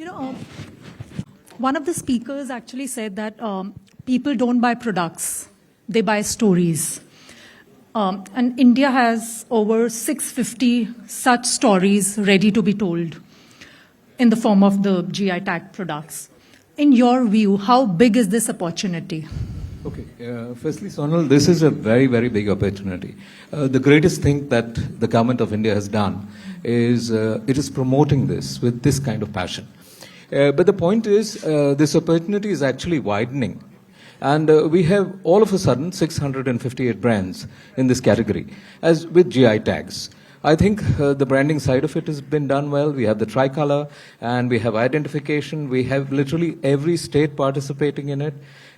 You know, one of the speakers actually said that people don't buy products, they buy stories. And India has over 650 such stories ready to be told in the form of the GI tag products. In your view, how big is this opportunity? Okay, firstly, Sonal, this is a very, very big opportunity. The greatest thing that the government of India has done is it is promoting this with this kind of passion. But the point is, this opportunity is actually widening. And we have all of a sudden 658 brands in this category, as with GI tags. I think the branding side of it has been done well. We have the tricolor and we have identification. We have literally every state participating in it.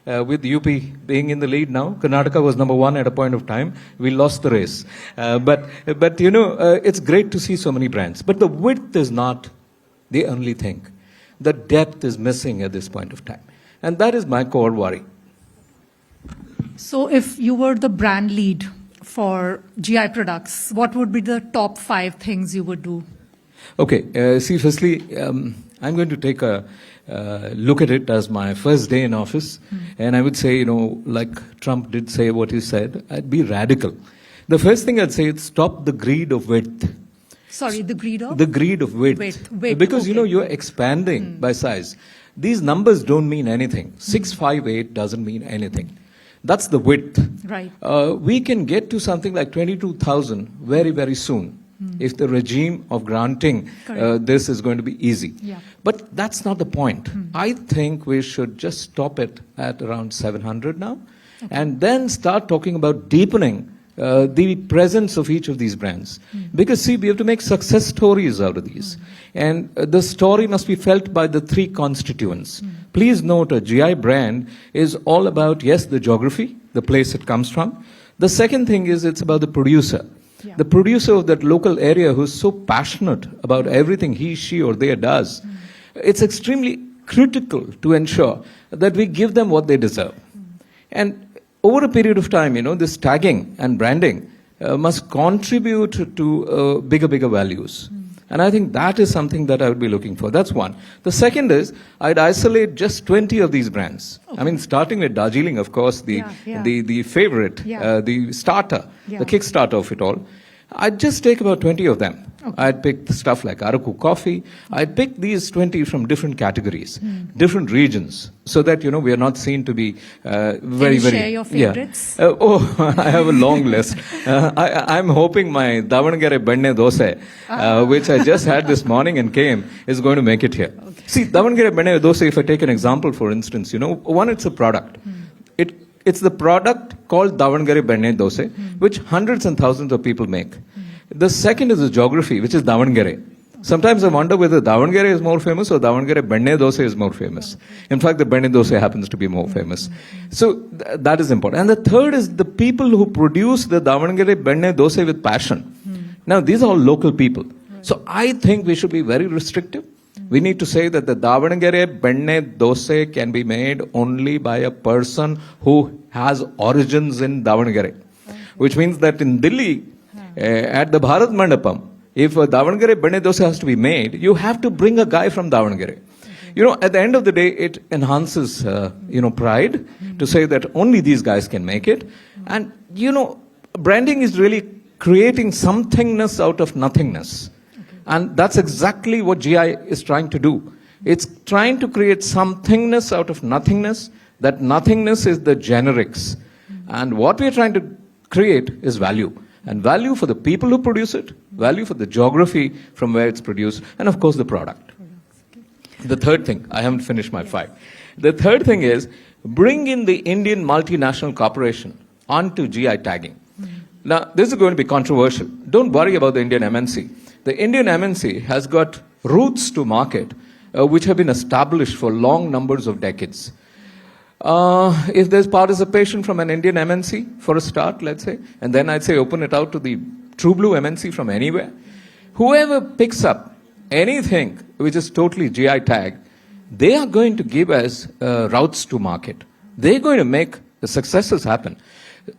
With UP being in the lead now, Karnataka was number one at a point of time. We lost the race. But you know, it's great to see so many brands. But the width is not the only thing. The depth is missing at this point of time. And that is my core worry. So if you were the brand lead for GI products, what would be the top 5 things you would do? Okay, see, firstly, I'm going to take a look at it as my first day in office. And I would say, you know, like Trump did say what he said, I'd be radical. The first thing I'd say is stop the greed of width. Sorry, the greed of? The greed of width. Because, okay, you know, you're expanding by size. These numbers don't mean anything. 658 doesn't mean anything. That's the width. Right. We can get to something like 22,000 very, very soon if the regime of granting this is going to be easy. Yeah. But that's not the point. I think we should just stop it at around 700 now and then start talking about deepening the presence of each of these brands. Because, see, we have to make success stories out of these. And the story must be felt by the 3 constituents. Please note, a GI brand is all about, yes, the geography, the place it comes from. The second thing is it's about the producer. Yeah. The producer of that local area who's so passionate about everything he, she, or they does. It's extremely critical to ensure that we give them what they deserve. And over a period of time, you know, this tagging and branding must contribute to bigger values. And I think that is something that I would be looking for. That's one. The second is, I'd isolate just 20 of these brands. Okay. I mean, starting with Darjeeling, of course, the favorite, the starter, the Kickstarter of it all. I'd just take about 20 of them. Okay. I'd pick stuff like Araku coffee. I'd pick these 20 from different categories, different regions, so that, you know, we are not seen to be very. Share your favorites? Yeah. I have a long list. I'm hoping my Davangere Benne Dose, which I just had this morning and came, is going to make it here. Okay. See, Davangere Benne Dose, if I take an example, for instance, you know, one, it's a product. It's the product called Davangere Benne Dose, which hundreds and thousands of people make. The second is the geography, which is Davangere. Sometimes I wonder whether Davangere is more famous or Davangere Benne Dose is more famous. In fact, the Benne Dose happens to be more famous. So that is important. And the third is the people who produce the Davangere Benne Dose with passion. Now, these are all local people. So I think we should be very restrictive. We need to say that the Davangere Benne Dose can be made only by a person who has origins in Davangere. Which means that in Delhi, at the Bharat Mandapam, if a Davangere Benne Dose has to be made, you have to bring a guy from Davangere. You know, at the end of the day, it enhances, you know, pride to say that only these guys can make it. And, you know, branding is really creating somethingness out of nothingness. And that's exactly what GI is trying to do. It's trying to create somethingness out of nothingness. That nothingness is the generics. And what we're trying to create is value. And value for the people who produce it, value for the geography from where it's produced, and of course the product. The third thing, I haven't finished my 5. The third thing is, bring in the Indian multinational corporation onto GI tagging. Now, this is going to be controversial. Don't worry about the Indian MNC. The Indian MNC has got routes to market which have been established for long numbers of decades. If there's participation from an Indian MNC for a start, let's say, and then I'd say open it out to the True Blue MNC from anywhere. Whoever picks up anything which is totally GI tag, they are going to give us routes to market. They're going to make the successes happen.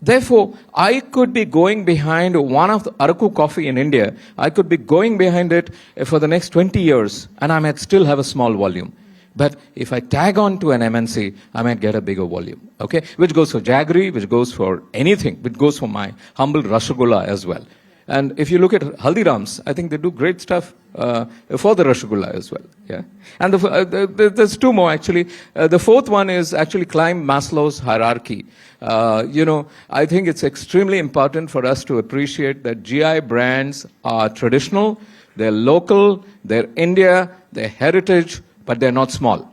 Therefore, I could be going behind one of the Araku coffee in India. I could be going behind it for the next 20 years, and I might still have a small volume. But if I tag on to an MNC, I might get a bigger volume, okay? Which goes for jaggery, which goes for anything, which goes for my humble Rasgulla as well. And if you look at Haldiram's, I think they do great stuff for the Rasgulla as well, yeah? And there's two more, actually. The fourth one is actually climb Maslow's hierarchy. I think it's extremely important for us to appreciate that GI brands are traditional, they're local, they're India, they're heritage, but they're not small.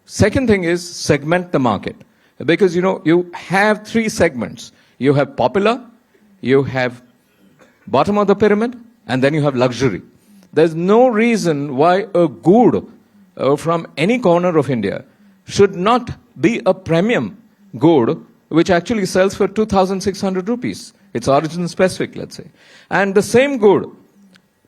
Second thing is segment the market. Because, you have three segments. You have popular, you have bottom of the pyramid, and then you have luxury. There's no reason why a good from any corner of India should not be a premium good which actually sells for 2,600 rupees. It's origin specific, let's say. And the same good,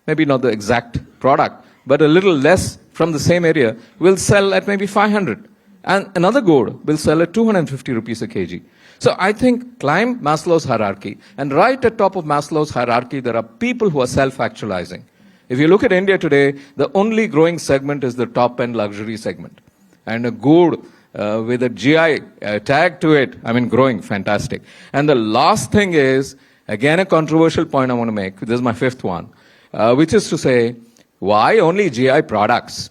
maybe not the exact product, but a little less from the same area, will sell at maybe 500. And another good will sell at 250 rupees a kg. So I think climb Maslow's hierarchy. And right at top of Maslow's hierarchy, there are people who are self-actualizing. If you look at India today, the only growing segment is the top-end luxury segment. And a good with a GI tag to it, growing, fantastic. And the last thing is, again, a controversial point I want to make. This is my fifth one, which is to say, why only GI products?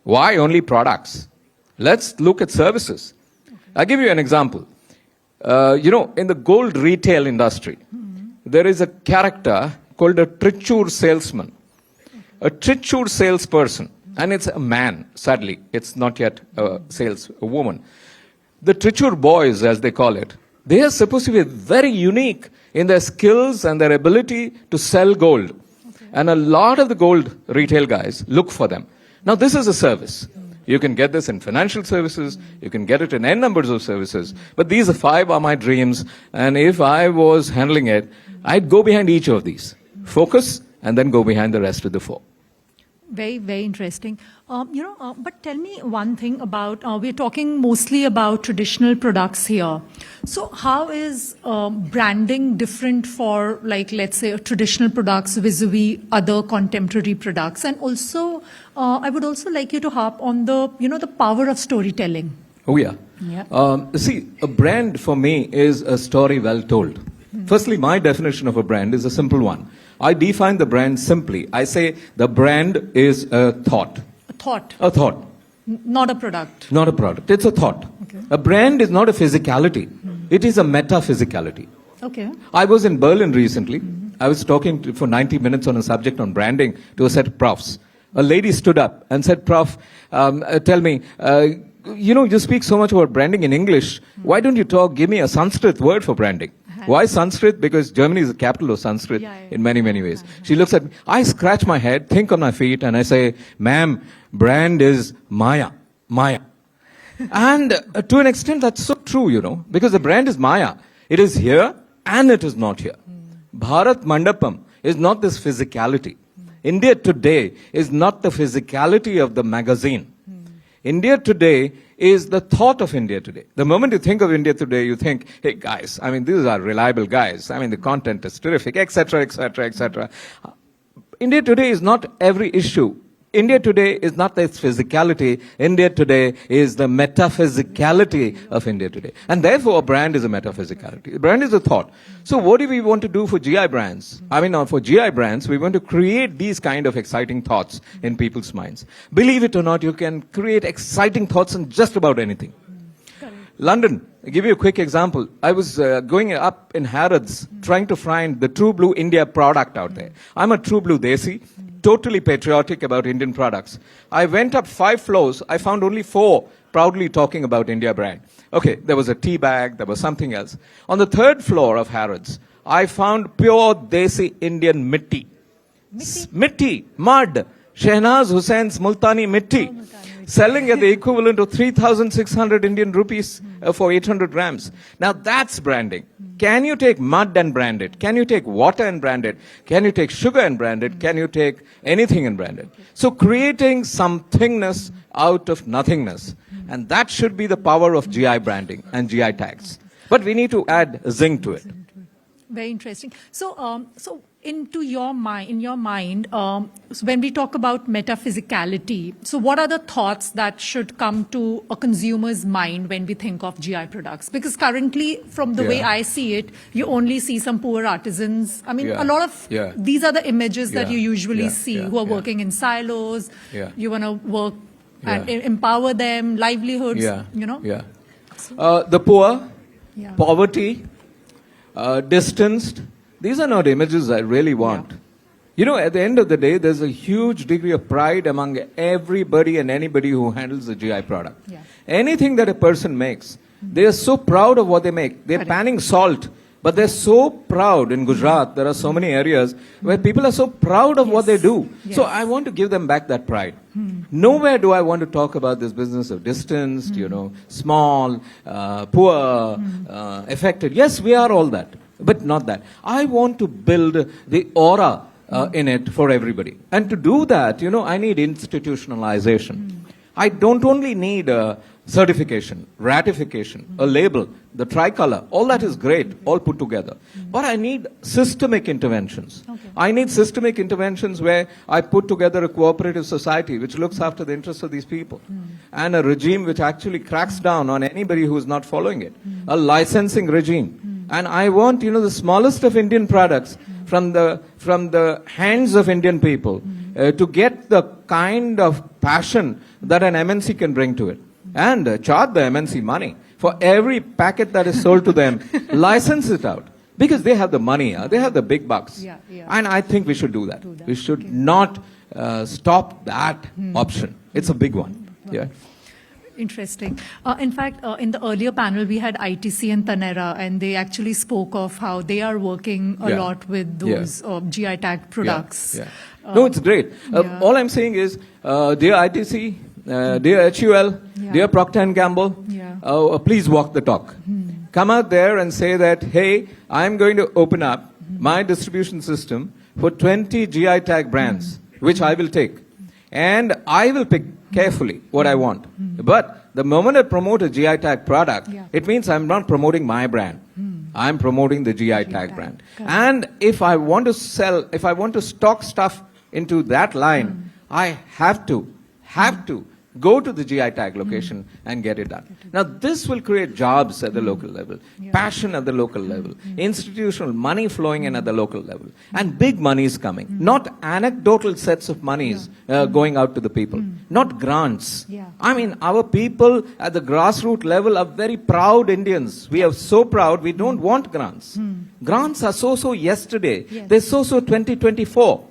Why only products? Let's look at services. I'll give you an example. In the gold retail industry, there is a character called a Trichur salesman. A Trichur salesperson, and it's a man, sadly. It's not yet a woman. The Trichur boys, as they call it, they are supposed to be very unique in their skills and their ability to sell gold. Okay. And a lot of the gold retail guys look for them. Now, this is a service. You can get this in financial services. You can get it in N numbers of services. But these five are my dreams. And if I was handling it, I'd go behind each of these. Focus, and then go behind the rest of the four. Very, very interesting. But tell me one thing about, we're talking mostly about traditional products here. So how is branding different for, like, let's say, traditional products vis-a-vis other contemporary products? And also, I would also like you to harp on the, the power of storytelling. Oh, yeah. See, a brand for me is a story well told. Firstly, my definition of a brand is a simple one. I define the brand simply. I say the brand is a thought. A thought? A thought. Not a product? Not a product. It's a thought. Okay. A brand is not a physicality. It is a metaphysicality. Okay. I was in Berlin recently. I was talking for 90 minutes on a subject on branding to a set of profs. A lady stood up and said, Prof, tell me, you speak so much about branding in English. Why don't you give me a Sanskrit word for branding? Why Sanskrit? Because Germany is the capital of Sanskrit in many, many ways. She looks at me. I scratch my head, think on my feet, and I say, ma'am, brand is Maya. Maya. And to an extent, that's so true, because the brand is Maya. It is here and it is not here. Bharat Mandapam is not this physicality. India today is not the physicality of the magazine. India today is the thought of India today. The moment you think of India today, you think, hey guys, these are reliable guys. The content is terrific, etc., etc., etc. India today is not every issue. India today is not its physicality. India today is the metaphysicality of India today. And therefore, a brand is a metaphysicality. A brand is a thought. So what do we want to do for GI brands? For GI brands, we want to create these kind of exciting thoughts in people's minds. Believe it or not, you can create exciting thoughts on just about anything. London, I'll give you a quick example. I was going up in Harrods trying to find the True Blue India product out there. I'm a True Blue Desi, totally patriotic about Indian products. I went up 5 floors. I found only 4 proudly talking about India brand. Okay, there was a tea bag, there was something else. On the 3rd floor of Harrods, I found pure Desi Indian mitti. Mitti, mud. Shehnaz Hussein's Multani mitti. Selling at the equivalent of 3,600 Indian rupees for 800 grams. Now that's branding. Can you take mud and brand it? Can you take water and brand it? Can you take sugar and brand it? Can you take anything and brand it? So creating somethingness out of nothingness. And that should be the power of GI branding and GI tags. But we need to add zinc to it. Very interesting. So, in your mind, so when we talk about metaphysicality, so what are the thoughts that should come to a consumer's mind when we think of GI products? Because currently, from the way I see it, you only see some poor artisans. I mean, a lot of these are the images that you usually see who are working in silos. You want to work and empower them, livelihoods, you know? The poor, poverty, distanced, these are not images I really want. You know, at the end of the day, there's a huge degree of pride among everybody and anybody who handles a GI product. Anything that a person makes, they are so proud of what they make. They're panning salt, but they're so proud. In Gujarat, there are so many areas where people are so proud of what they do. So I want to give them back that pride. Nowhere do I want to talk about this business of distanced, you know, small, poor, affected. Yes, we are all that, but not that. I want to build the aura in it for everybody. And to do that, you know, I need institutionalization. I don't only need a certification, ratification, a label, the tricolor, all that is great, all put together. But I need systemic interventions. I need systemic interventions where I put together a cooperative society which looks after the interests of these people, and a regime which actually cracks down on anybody who is not following it, a licensing regime. And I want, you know, the smallest of Indian products from the hands of Indian people to get the kind of passion that an MNC can bring to it. And charge the MNC money. For every packet that is sold to them, license it out. Because they have the money, they have the big bucks. And I think we should do that. We should not stop that option. It's a big one. Interesting. In fact, in the earlier panel, we had ITC and Tanera, and they actually spoke of how they are working a lot with those GI tag products. No, it's great. All I'm saying is, dear ITC, dear HUL, dear Procter & Gamble, please walk the talk. Come out there and say that, hey, I'm going to open up my distribution system for 20 GI tag brands, which I will take. And I will pick carefully what I want. But the moment I promote a GI tag product, it means I'm not promoting my brand. I'm promoting the GI tag brand. And if I want to stock stuff into that line, I have to go to the GI tag location and get it done. Now, this will create jobs at the local level, passion at the local level, institutional money flowing in at the local level, and big monies coming. Not anecdotal sets of monies going out to the people, not grants. I mean, our people at the grassroots level are very proud Indians. We are so proud, we don't want grants. Grants are so yesterday. They're so 2024.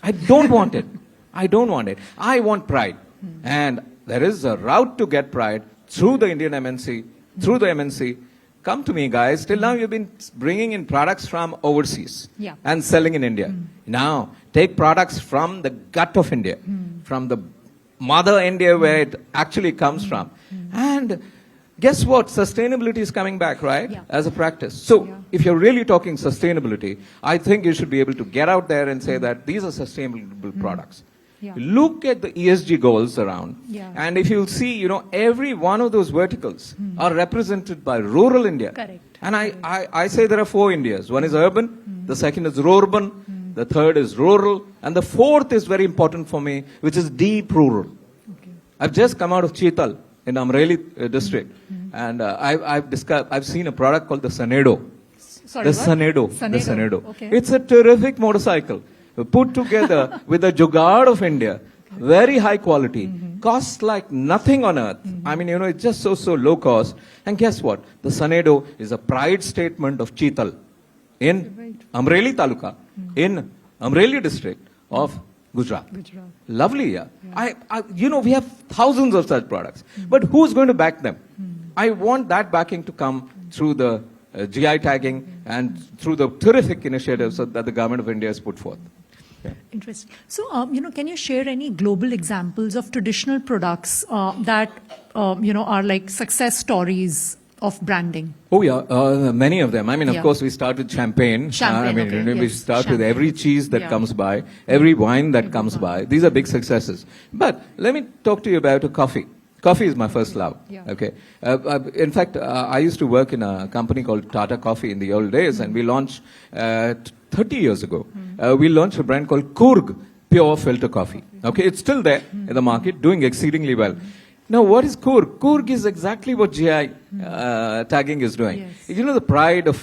I don't want it. I don't want it. I want pride. And there is a route to get pride through the Indian MNC, through the MNC. Come to me, guys. Till now, you've been bringing in products from overseas and selling in India. Now, take products from the gut of India, from the mother India where it actually comes from. And guess what? Sustainability is coming back, right? As a practice. So, if you're really talking sustainability, I think you should be able to get out there and say that these are sustainable products. Look at the ESG goals around. And if you'll see, you know, every one of those verticals are represented by rural India. And I say there are 4 Indias. One is urban, the second is rural, the third is rural, and the fourth is very important for me, which is deep rural. I've just come out of Chetal in Amreli district, and I've seen a product called the Sanedo. The Sanedo. It's a terrific motorcycle. Put together with the jugaad of India, very high quality, costs like nothing on earth. I mean, you know, it's just so low cost. And guess what? The Sanedo is a pride statement of Chetal in Amreli Taluka, in Amreli district of Gujarat. Lovely, you know, we have thousands of such products. But who's going to back them? I want that backing to come through the GI tagging and through the terrific initiatives that the government of India has put forth. Interesting. So, you know, can you share any global examples of traditional products that, you know, are like success stories of branding? Oh, yeah, many of them. I mean, of course, we start with champagne. We start with every cheese that comes by, every wine that comes by. These are big successes. But let me talk to you about a coffee Coffee is my first love. Yeah. Okay. In fact, I used to work in a company called Tata Coffee in the old days, and we launched 30 years ago. We launched a brand called Coorg Pure Filter Coffee. Okay, it's still there in the market, doing exceedingly well. Now, what is Coorg? Coorg is exactly what GI tagging is doing. Yes. You know the pride of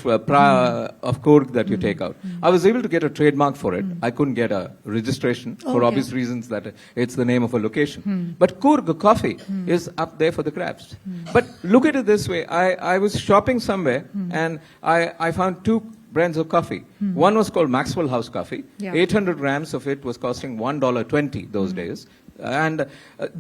Coorg that you take out. I was able to get a trademark for it. I couldn't get a registration for Okay. obvious reasons that it's the name of a location. But Coorg coffee is up there for the grabs. But look at it this way. I was shopping somewhere and I found two brands of coffee. One was called Maxwell House Coffee. Yeah. 800 grams of it was costing $1.20 those days. And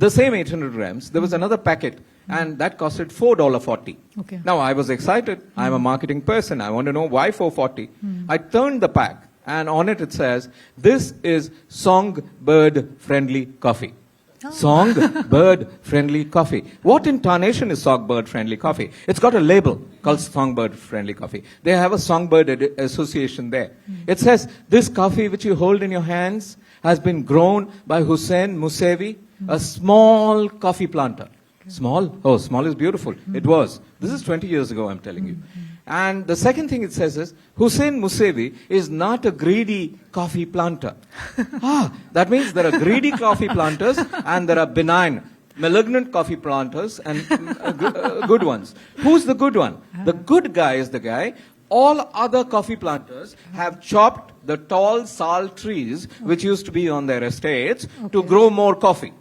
the same 800 grams, there was another packet, and that costed $4.40. Okay. Now, I was excited. I'm a marketing person. I want to know why $4.40. I turned the pack, and on it says, this is songbird-friendly coffee. Songbird-friendly coffee. What intonation is songbird-friendly coffee? It's got a label called songbird-friendly coffee. They have a songbird association there. It says, this coffee which you hold in your hands has been grown by Hussein Musevi, a small coffee planter. Small? Oh, small is beautiful. It was. This is 20 years ago, I'm telling you. And the second thing it says is, Hussein Musevi is not a greedy coffee planter. That means there are greedy coffee planters and there are benign, malignant coffee planters and good ones. Who's the good one? The good guy is the guy. All other coffee planters have chopped the tall sal trees which used to be on their estates to grow more coffee.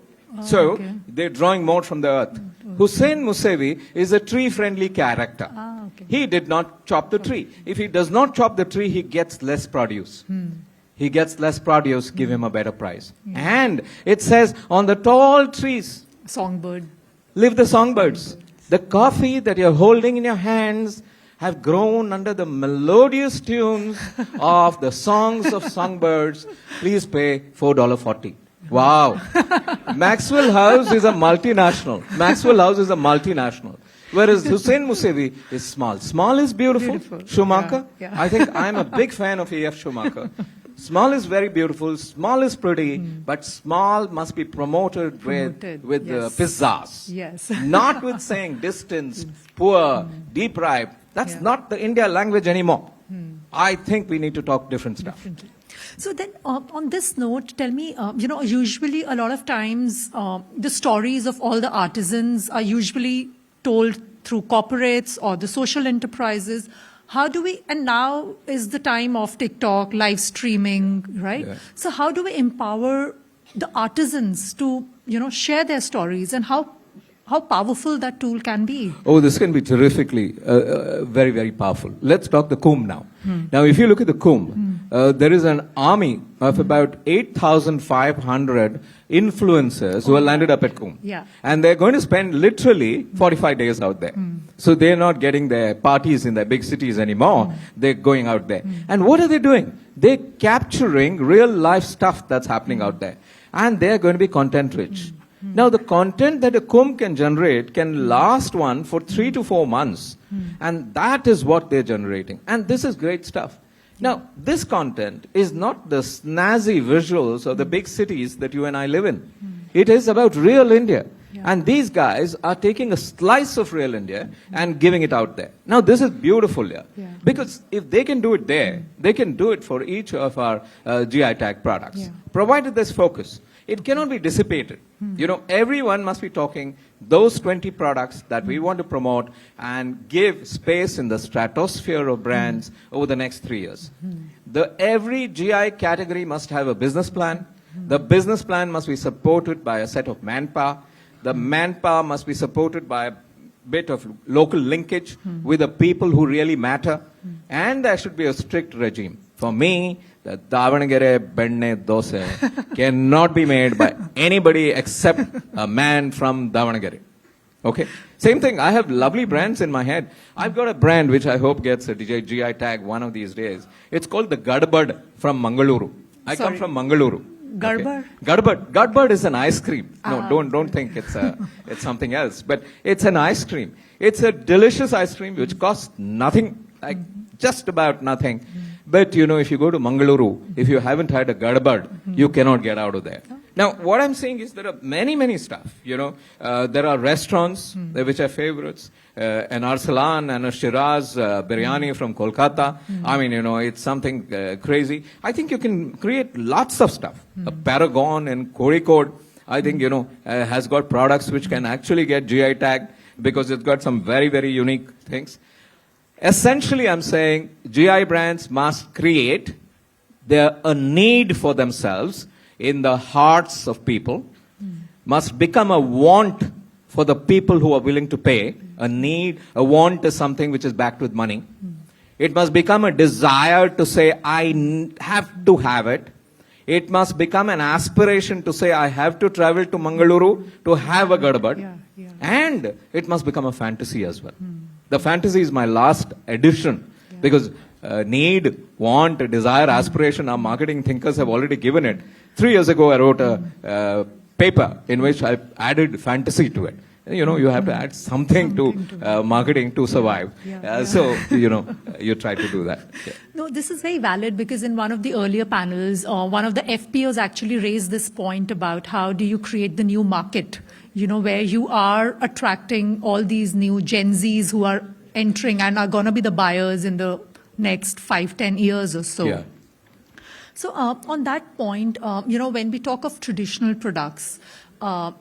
So they're drawing more from the earth. Hussein Musevi is a tree-friendly character. He did not chop the tree. If he does not chop the tree, he gets less produce. He gets less produce, give him a better price. And it says on the tall trees, Songbird. live the songbirds. The coffee that you're holding in your hands have grown under the melodious tunes of the songs of songbirds. Please pay $4.40. Wow. Maxwell House is a multinational. Maxwell House is a multinational. Whereas Hussein Musevi is small. Small is beautiful. Schumacher. Yeah. I think I'm a big fan of A.F. Schumacher. Small is very beautiful. Small is pretty. But small must be promoted with yes. pizzazz. Yes. Not with saying distant, poor, deprived. That's not the India language anymore. I think we need to talk different stuff. So then, on this note, tell me, usually a lot of times the stories of all the artisans are usually told through corporates or the social enterprises. How do we, and now is the time of TikTok, live streaming, right? Yeah. So how do we empower the artisans to, share their stories, and how powerful that tool can be? Oh, this can be terrifically, very, very powerful. Let's talk the Kumbh now. Now, if you look at the Kumbh, there is an army of about 8,500 influencers who are landed up at Kumbh. Yeah. And they're going to spend literally 45 days out there. So they're not getting their parties in their big cities anymore. They're going out there. And what are they doing? They're capturing real life stuff that's happening out there. And they're going to be content rich. Now, the content that a Kumbh can generate can last one for 3 to 4 months. And that is what they're generating. And this is great stuff. Now, this content is not the snazzy visuals of the big cities that you and I live in. It is about real India. And these guys are taking a slice of real India and giving it out there. Now, this is beautiful here. Because if they can do it there, they can do it for each of our GI tag products. Provided there's focus. It cannot be dissipated. Everyone must be talking those 20 products that we want to promote and give space in the stratosphere of brands over the next 3 years. Every GI category must have a business plan. The business plan must be supported by a set of manpower. The manpower must be supported by a bit of local linkage with the people who really matter. And there should be a strict regime. For me, the Davangere Benne Dose cannot be made by anybody except a man from Davangere. Okay? Same thing, I have lovely brands in my head. I've got a brand which I hope gets a GI tag one of these days. It's called the Gadbad from Mangaluru. I come from Mangaluru. Gadbad? Gadbad. Gadbad is an ice cream. No, don't think it's something else. But it's an ice cream. It's a delicious ice cream which costs nothing, like just about nothing. But if you go to Mangaluru, if you haven't had a Gadbad, you cannot get out of there. Now, what I'm saying is there are many stuff, there are restaurants which are favorites, an Arsalan and a Shiraz biryani from Kolkata. I mean, it's something crazy. I think you can create lots of stuff. A Paragon and Kozhikode, I think, has got products which can actually get GI tagged because it's got some very unique things. Essentially, I'm saying GI brands must create a need for themselves in the hearts of people, must become a want for the people who are willing to pay. A want is something which is backed with money. It must become a desire to say, I have to have it. It must become an aspiration to say, I have to travel to Mangaluru to have a gadbad. And it must become a fantasy as well. The fantasy is my last addition because need, want, desire, aspiration, our marketing thinkers have already given it. 3 years ago, I wrote a paper in which I added fantasy to it. You have to add something to marketing to survive. So, you try to do that. Yeah. No, this is very valid because in one of the earlier panels, one of the FPOs actually raised this point about how do you create the new market, where you are attracting all these new Gen Zs who are entering and are going to be the buyers in the next 5-10 years or so. Yeah. So on that point, when we talk of traditional products, how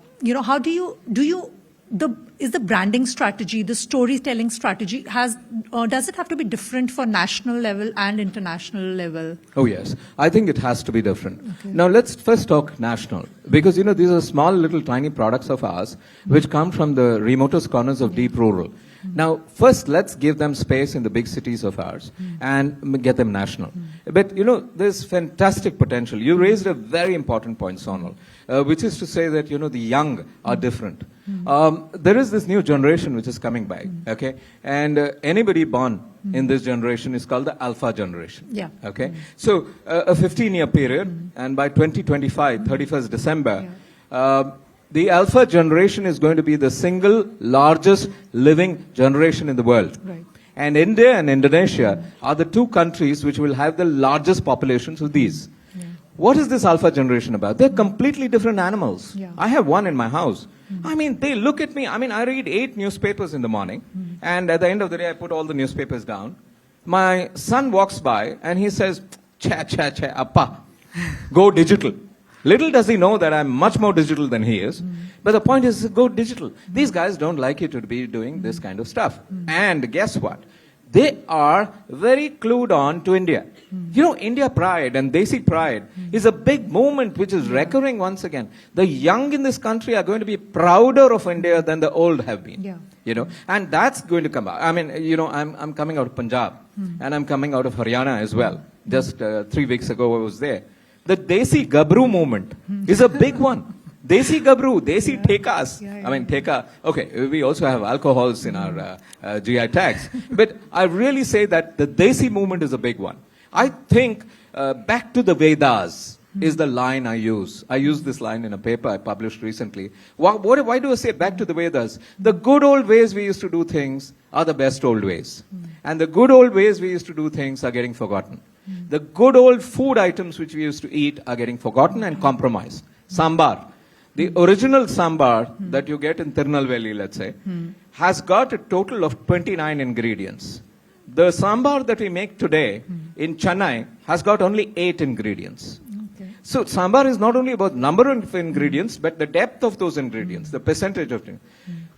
is the branding strategy, the storytelling strategy, does it have to be different for national level and international level? Oh, yes. I think it has to be different. Okay. Now, let's first talk national. Because, these are small, little, tiny products of ours which come from the remotest corners of deep rural. Now, first, let's give them space in the big cities of ours and get them national. But, there's fantastic potential. You raised a very important point, Sonal, which is to say that, the young are different. There is this new generation which is coming back, okay? And anybody born in this generation is called the alpha generation. Yeah. Okay? So, a 15-year period, and by 2025, 31st December, the alpha generation is going to be the single largest living generation in the world. Right. And India and Indonesia are the two countries which will have the largest populations of these. Yeah. What is this alpha generation about? They're completely different animals. Yeah. I have one in my house. I mean, they look at me. I mean, I read 8 newspapers in the morning. And at the end of the day, I put all the newspapers down. My son walks by and he says, cha, appa, go digital. Little does he know that I'm much more digital than he is. But the point is, go digital. These guys don't like you to be doing this kind of stuff. And guess what? They are very clued on to India. India pride and Desi pride is a big movement which is recurring once again. The young in this country are going to be prouder of India than the old have been. Yeah. And that's going to come out. I mean, I'm coming out of Punjab and I'm coming out of Haryana as well. Just 3 weeks ago I was there. The Desi Gabru movement is a big one. Desi Gabru, Desi Thekas. I mean, Theka. Okay, we also have alcohols in our GI tags. But I really say that the Desi movement is a big one. I think back to the Vedas is the line I use. I used this line in a paper I published recently. Why do I say back to the Vedas? The good old ways we used to do things are the best old ways. And the good old ways we used to do things are getting forgotten. The good old food items which we used to eat are getting forgotten and compromised. Sambar. The original sambar that you get in Tirunelveli, let's say, has got a total of 29 ingredients. The sambar that we make today in Chennai has got only 8 ingredients. Okay. So sambar is not only about number of ingredients, but the depth of those ingredients, the percentage of it.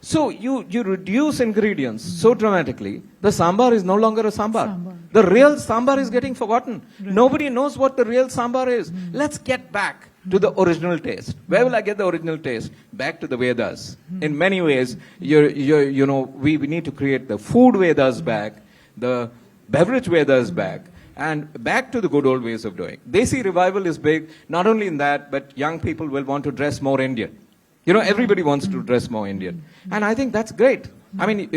So you reduce ingredients so dramatically, the sambar is no longer a sambar. The real sambar is getting forgotten. Right. Nobody knows what the real sambar is. Let's get back to the original taste. Where will I get the original taste? Back to the Vedas. In many ways, we need to create the food Vedas back, the beverage Vedas back, and back to the good old ways of doing. Desi revival is big, not only in that, but young people will want to dress more Indian. Everybody wants to dress more Indian. And I think that's great. I mean,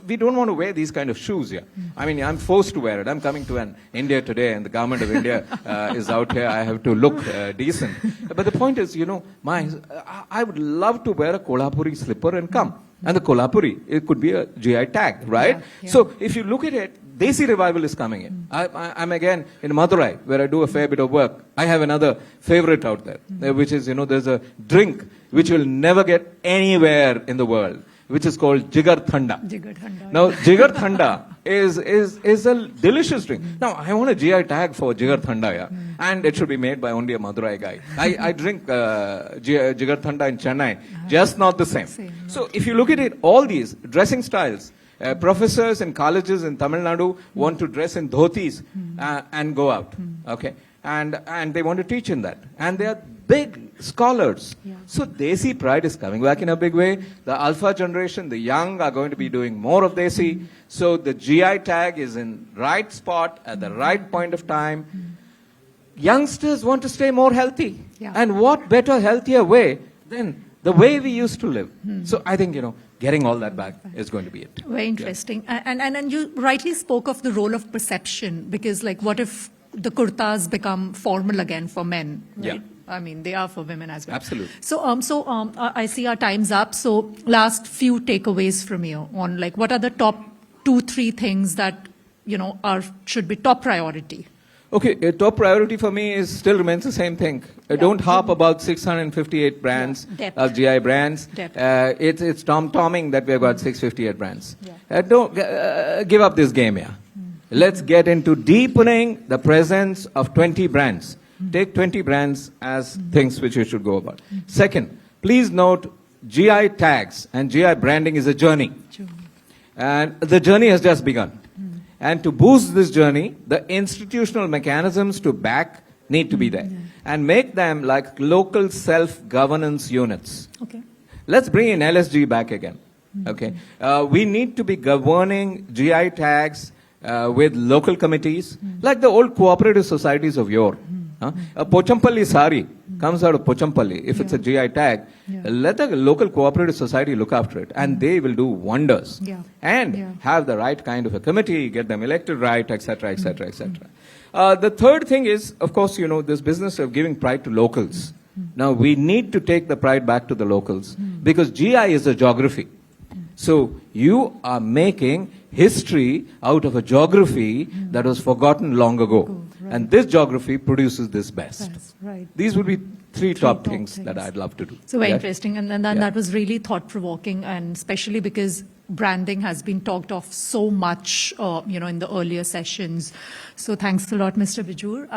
we don't want to wear these kind of shoes here. I mean, I'm forced to wear it. I'm coming to an India today and the government of India is out here. I have to look decent. But the point is, I would love to wear a Kolhapuri slipper and come. And the Kolhapuri, it could be a GI tag, right? Yeah. So if you look at it, Desi revival is coming in. I'm again in Madurai, where I do a fair bit of work. I have another favorite out there, which is, there's a drink which you'll never get anywhere in the world, which is called Jigar Thanda. Jigar Thanda. Now, Jigar Thanda is a delicious drink. Now, I want a GI tag for Jigar Thanda, yeah? And it should be made by only a Madurai guy. I drink Jigar Thanda in Chennai, just not the same. So, if you look at it, all these dressing styles, professors in colleges in Tamil Nadu want to dress in dhotis and go out, okay? And they want to teach in that. And they are big scholars. Yeah. So Desi pride is coming back in a big way. The alpha generation, the young, are going to be doing more of Desi. So the GI tag is in right spot at the right point of time. Youngsters want to stay more healthy. Yeah. And what better, healthier way than the way we used to live? So I think, getting all that back is going to be it. Very interesting. And you rightly spoke of the role of perception, because like what if the kurtas become formal again for men, right? Yeah. I mean, they are for women as well. Absolutely. So, I see our time's up. So, last few takeaways from you on like what are the top 2-3 things that should be top priority. Okay, top priority for me remains the same thing. Don't harp about 658 brands of GI brands. It's tom-tomming that we've got 658 brands. Don't give up this game here. Let's get into deepening the presence of 20 brands. Take 20 brands as things which you should go about. Second, please note GI tags and GI branding is a journey. And the journey has just begun. And to boost this journey, the institutional mechanisms to back need to be there. And make them like local self-governance units. Okay. Let's bring in LSG back again. Okay. We need to be governing GI tags with local committees, like the old cooperative societies of yore. A Pochampalli sari comes out of Pochampalli. If it's a GI tag, let the local cooperative society look after it, and they will do wonders. And have the right kind of a committee, get them elected right, etc., etc., etc. The third thing is, of course, this business of giving pride to locals. Now, we need to take the pride back to the locals, because GI is a geography. So, you are making history out of a geography that was forgotten long ago. And this geography produces this best. Right. These would be three top things that I'd love to do. So very interesting. And then that was really thought-provoking, and especially because branding has been talked of so much, in the earlier sessions. So thanks a lot, Mr. Bijoor.